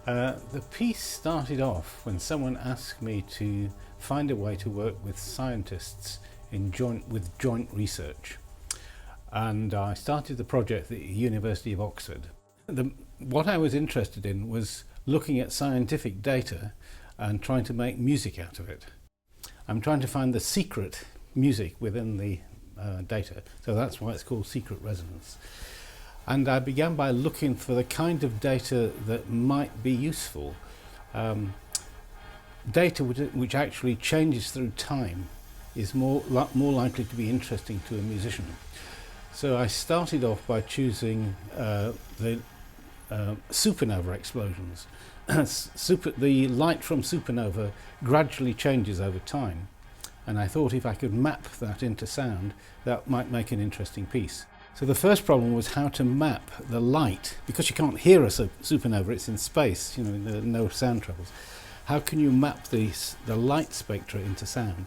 The piece started off when someone asked me to find a way to work with scientists with joint research. And I started the project at the University of Oxford. What I was interested in was looking at scientific data and trying to make music out of it. I'm trying to find the secret music within the data, so that's why it's called secret resonance. And I began by looking for the kind of data that might be useful. Data which actually changes through time is more likely to be interesting to a musician. So I started off by choosing the supernova explosions. The light from supernova gradually changes over time, and I thought if I could map that into sound, that might make an interesting piece. So the first problem was how to map the light, because you can't hear a supernova, it's in space, there are no sound travels. How can you map the light spectra into sound?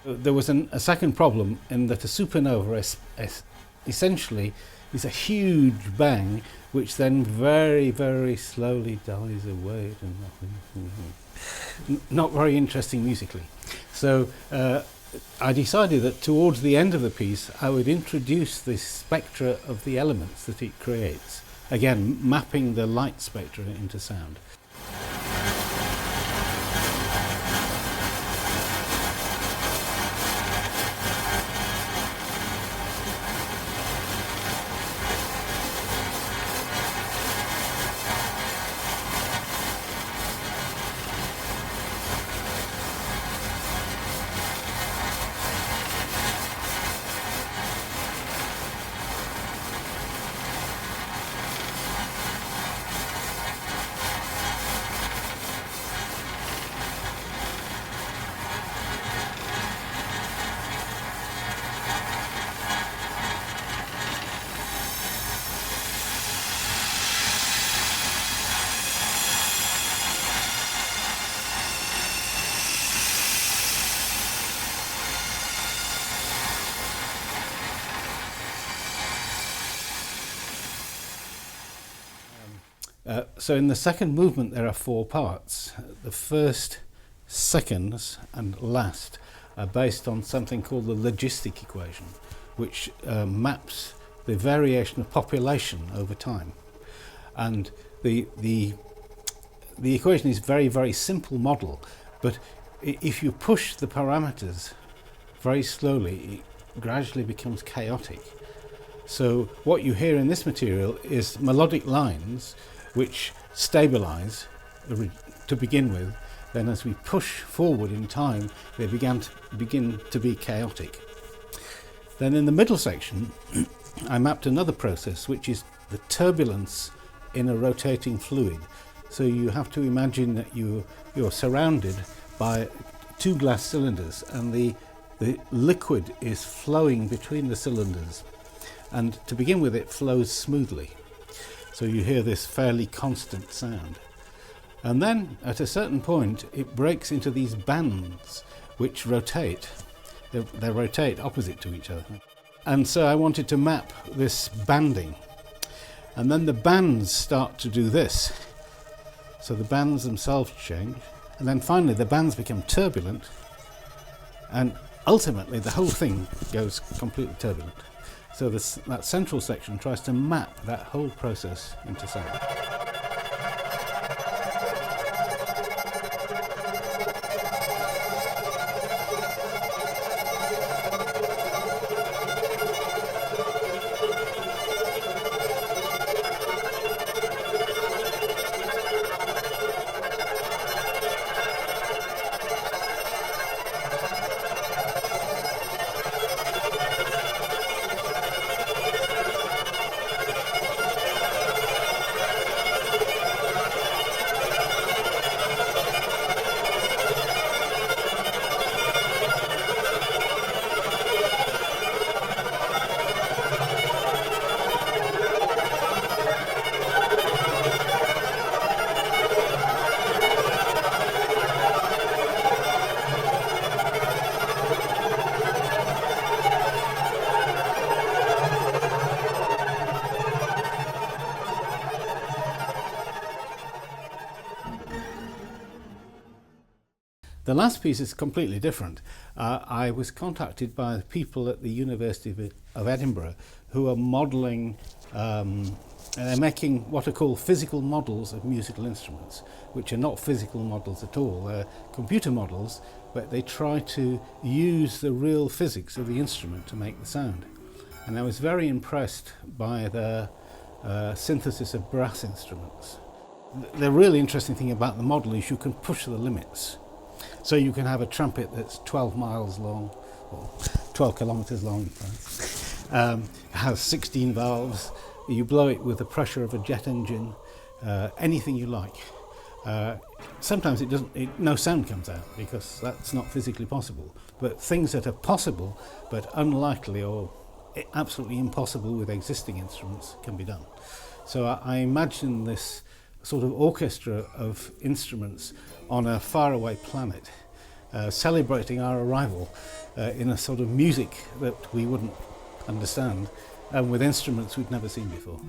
There was a second problem in that a supernova essentially is a huge bang which then very, very slowly dies away. Not very interesting musically. So I decided that towards the end of the piece I would introduce the spectra of the elements that it creates, again mapping the light spectra into sound. So in the second movement there are 4 parts. The first, seconds and last are based on something called the logistic equation, which maps the variation of population over time. And the equation is a very, very simple model, but if you push the parameters very slowly, it gradually becomes chaotic. So what you hear in this material is melodic lines which stabilize to begin with. Then as we push forward in time, they begin to be chaotic. Then in the middle section, I mapped another process, which is the turbulence in a rotating fluid. So you have to imagine that you're surrounded by 2 glass cylinders, and the liquid is flowing between the cylinders. And to begin with, it flows smoothly. So you hear this fairly constant sound. And then at a certain point it breaks into these bands which rotate. They rotate opposite to each other. And so I wanted to map this banding. And then the bands start to do this. So the bands themselves change. And then finally the bands become turbulent. And ultimately the whole thing goes completely turbulent. So that central section tries to map that whole process into sound. The last piece is completely different. I was contacted by people at the University of Edinburgh who are modelling, they're making what are called physical models of musical instruments, which are not physical models at all. They're computer models, but they try to use the real physics of the instrument to make the sound. And I was very impressed by their synthesis of brass instruments. The really interesting thing about the model is you can push the limits. So you can have a trumpet that's 12 miles long, or 12 kilometres long, has 16 valves. You blow it with the pressure of a jet engine, anything you like. Sometimes no sound comes out because that's not physically possible. But things that are possible but unlikely or absolutely impossible with existing instruments can be done. So I imagine this sort of orchestra of instruments on a faraway planet, celebrating our arrival in a sort of music that we wouldn't understand, and with instruments we'd never seen before.